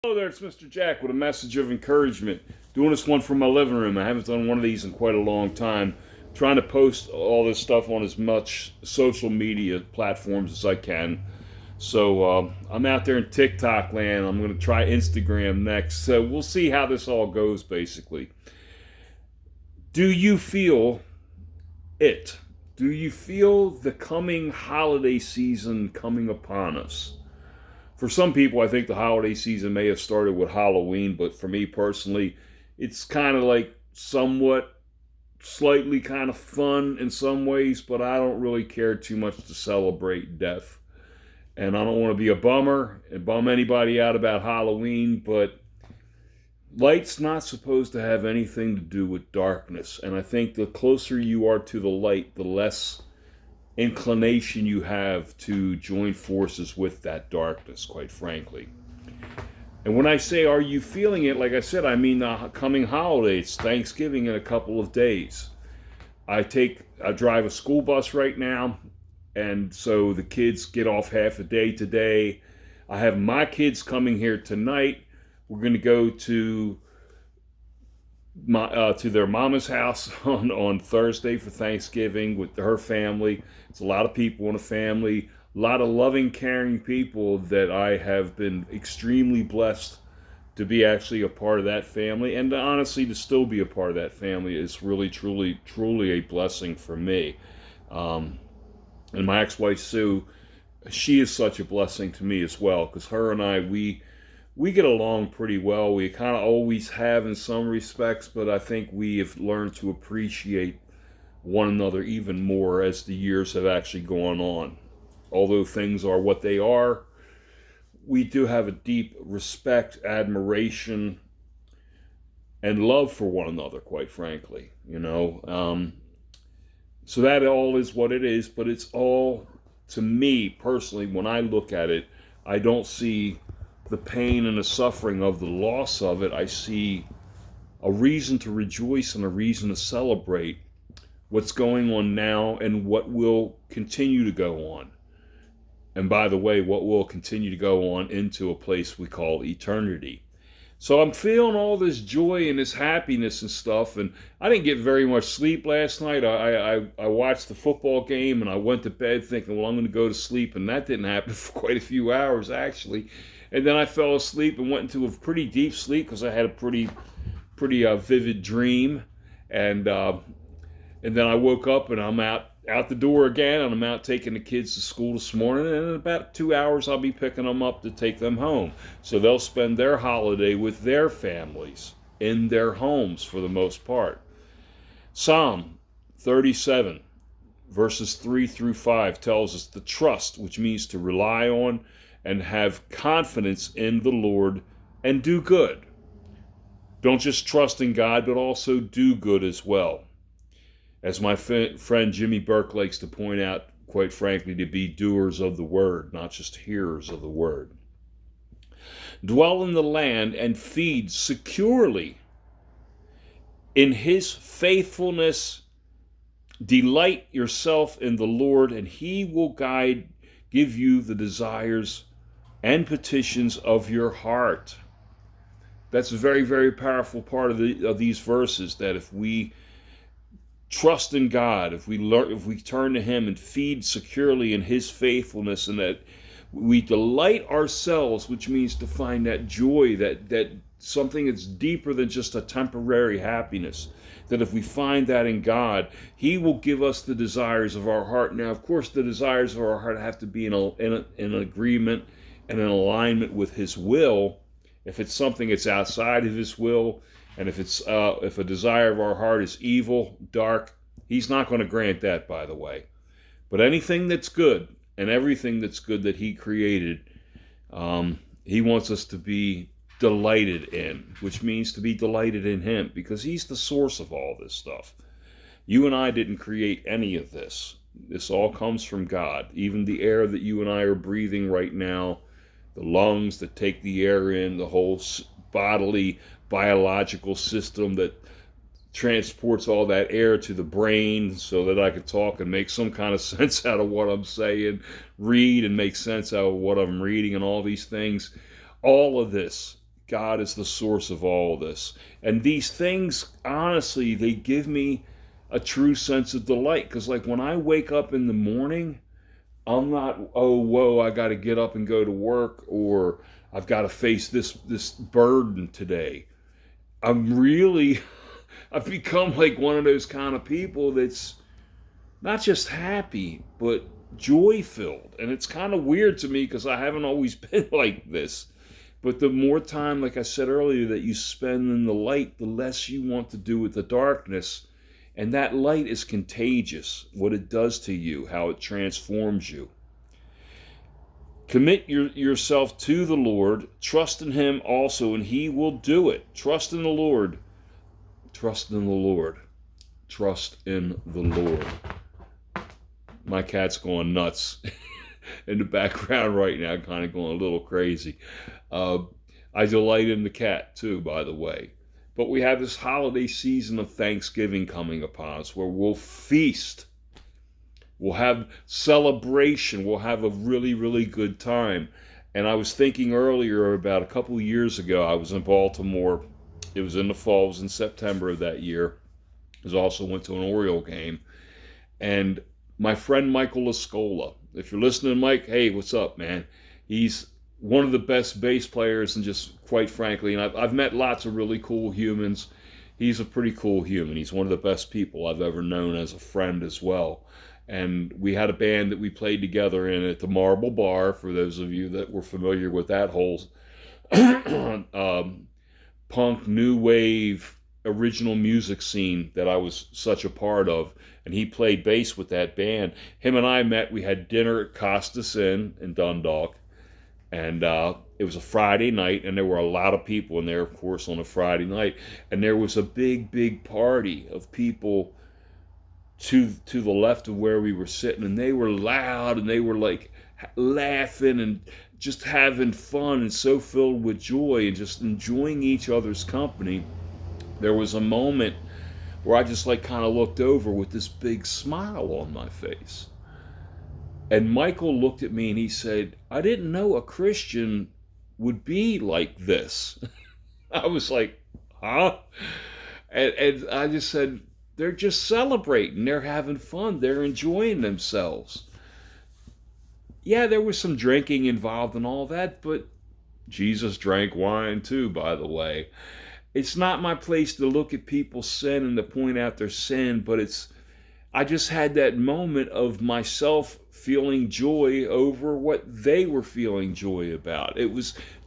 Hello there, it's Mr. Jack with a message of encouragement. Doing this one from my living room. I haven't done one of these in quite a long time. Trying to post all this stuff on as much social media platforms as I can. So I'm out there in TikTok land. I'm going to try Instagram next. So we'll see how this all goes, basically. Do you feel it? Do you feel the coming holiday season coming upon us? For some people, I think the holiday season may have started with Halloween, but for me personally, it's kind of like somewhat slightly kind of fun in some ways, but I don't really care too much to celebrate death. And I don't want to be a bummer and bum anybody out about Halloween, but light's not supposed to have anything to do with darkness. And I think the closer you are to the light, the less inclination you have to join forces with that darkness, quite frankly. And when I say, are you feeling it? Like I said, I mean the coming holidays, Thanksgiving in a couple of days. I drive a school bus right now, and so the kids get off half a day today. I have my kids coming here tonight. We're going to go to their mama's house on Thursday for Thanksgiving with her family. It's a lot of people in a family, a lot of loving, caring people that I have been extremely blessed to be actually a part of that family, and honestly to still be a part of that family is really, truly, truly a blessing for me. And my ex-wife Sue, she is such a blessing to me as well, because her and I, we get along pretty well. We kind of always have in some respects, but I think we have learned to appreciate one another even more as the years have actually gone on. Although things are what they are, we do have a deep respect, admiration, and love for one another, quite frankly. So that all is what it is, but it's all, to me personally, when I look at it, I don't see the pain and the suffering of the loss of it. I see a reason to rejoice and a reason to celebrate what's going on now and what will continue to go on. And by the way, what will continue to go on into a place we call eternity. So I'm feeling all this joy and this happiness and stuff, and I didn't get very much sleep last night. I watched the football game and I went to bed thinking, well, I'm going to go to sleep, and that didn't happen for quite a few hours actually. And then I fell asleep and went into a pretty deep sleep because I had a pretty vivid dream, and then I woke up and I'm out the door again, and I'm out taking the kids to school this morning, and in about 2 hours I'll be picking them up to take them home. So they'll spend their holiday with their families in their homes for the most part. Psalm 37 verses 3 through 5 tells us the trust, which means to rely on and have confidence in the Lord and do good. Don't just trust in God, but also do good as well. As my friend Jimmy Burke likes to point out, quite frankly, to be doers of the word, not just hearers of the word. Dwell in the land and feed securely in his faithfulness. Delight yourself in the Lord, and he will give you the desires and petitions of your heart. That's a very, very powerful part of these verses, that if we trust in God, if we turn to him and feed securely in his faithfulness, and that we delight ourselves, which means to find that joy, that something that's deeper than just a temporary happiness, that if we find that in God, he will give us the desires of our heart. Now, of course, the desires of our heart have to be in agreement and in alignment with his will. If it's something that's outside of his will, and if a desire of our heart is evil, dark, he's not going to grant that, by the way. But anything that's good and everything that's good that he created, he wants us to be delighted in, which means to be delighted in him, because he's the source of all this stuff. You and I didn't create any of this. This all comes from God. Even the air that you and I are breathing right now, the lungs that take the air in, the whole bodily biological system that transports all that air to the brain so that I could talk and make some kind of sense out of what I'm saying, read and make sense out of what I'm reading, and all these things. All of this God is the source of all this. And these things, honestly, they give me a true sense of delight. Because like when I wake up in the morning, I'm not, oh, whoa, I got to get up and go to work, or I've got to face this burden today. I'm really, I've become like one of those kind of people that's not just happy, but joy filled. And it's kind of weird to me because I haven't always been like this. But the more time, like I said earlier, that you spend in the light, the less you want to do with the darkness. And that light is contagious, what it does to you, how it transforms you. Commit yourself to the Lord. Trust in Him also, and He will do it. Trust in the Lord. Trust in the Lord. Trust in the Lord. My cat's going nuts in the background right now, kind of going a little crazy. I delight in the cat too, by the way. But we have this holiday season of Thanksgiving coming upon us where we'll feast. We'll have celebration. We'll have a really, really good time. And I was thinking earlier about a couple of years ago, I was in Baltimore. It was in the fall. It was in September of that year. I also went to an Oriole game. And my friend Michael Lascola, if you're listening, Mike, hey, what's up, man? He's one of the best bass players, and just quite frankly, and I've met lots of really cool humans. He's a pretty cool human. He's one of the best people I've ever known as a friend as well. And we had a band that we played together in at the Marble Bar, for those of you that were familiar with that whole punk, new wave, original music scene that I was such a part of. And he played bass with that band. Him and I met, we had dinner at Costas Inn in Dundalk. And it was a Friday night, and there were a lot of people in there, of course, on a Friday night. And there was a big, big party of people to the left of where we were sitting, and they were loud, and they were like laughing and just having fun, and so filled with joy and just enjoying each other's company. There was a moment where I just like kind of looked over with this big smile on my face. And Michael looked at me and he said, I didn't know a Christian would be like this. I was like, huh? And I just said, they're just celebrating. They're having fun. They're enjoying themselves. Yeah, there was some drinking involved and all that, but Jesus drank wine too, by the way. It's not my place to look at people's sin and to point out their sin, but I just had that moment of myself feeling joy over what they were feeling joy about.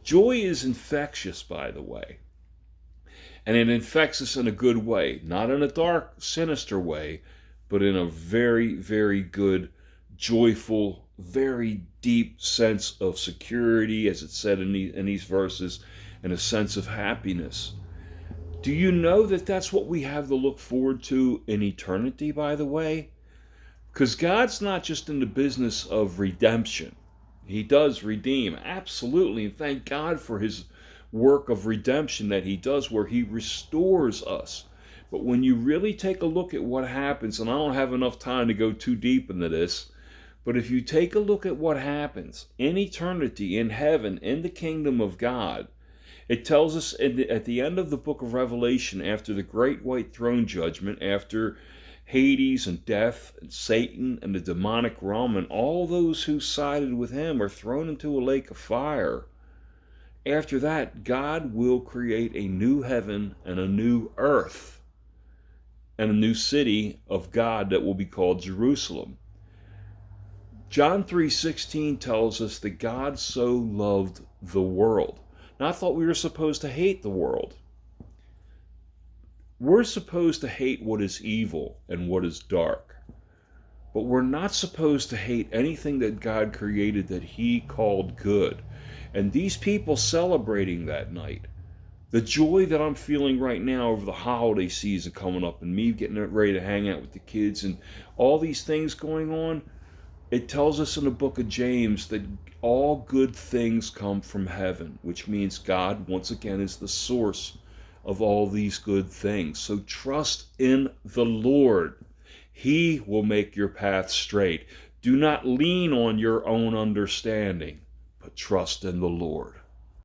Joy is infectious, by the way. And it infects us in a good way, not in a dark, sinister way, but in a very, very good, joyful, very deep sense of security, as it said in these verses, and a sense of happiness. Do you know that that's what we have to look forward to in eternity, by the way? Because God's not just in the business of redemption. He does redeem, absolutely, and thank God for His work of redemption that He does, where He restores us. But when you really take a look at what happens, and I don't have enough time to go too deep into this, but if you take a look at what happens in eternity, in heaven, in the kingdom of God, it tells us at the end of the book of Revelation, after the great white throne judgment, after Hades and death and Satan and the demonic realm and all those who sided with him are thrown into a lake of fire. After that, God will create a new heaven and a new earth and a new city of God that will be called Jerusalem. John 3:16 tells us that God so loved the world. Now, I thought we were supposed to hate the world. We're supposed to hate what is evil and what is dark. But we're not supposed to hate anything that God created that He called good. And these people celebrating that night, the joy that I'm feeling right now over the holiday season coming up and me getting ready to hang out with the kids and all these things going on, it tells us in the book of James that all good things come from heaven, which means God, once again, is the source of all these good things. So trust in the Lord. He will make your path straight. Do not lean on your own understanding, but trust in the Lord.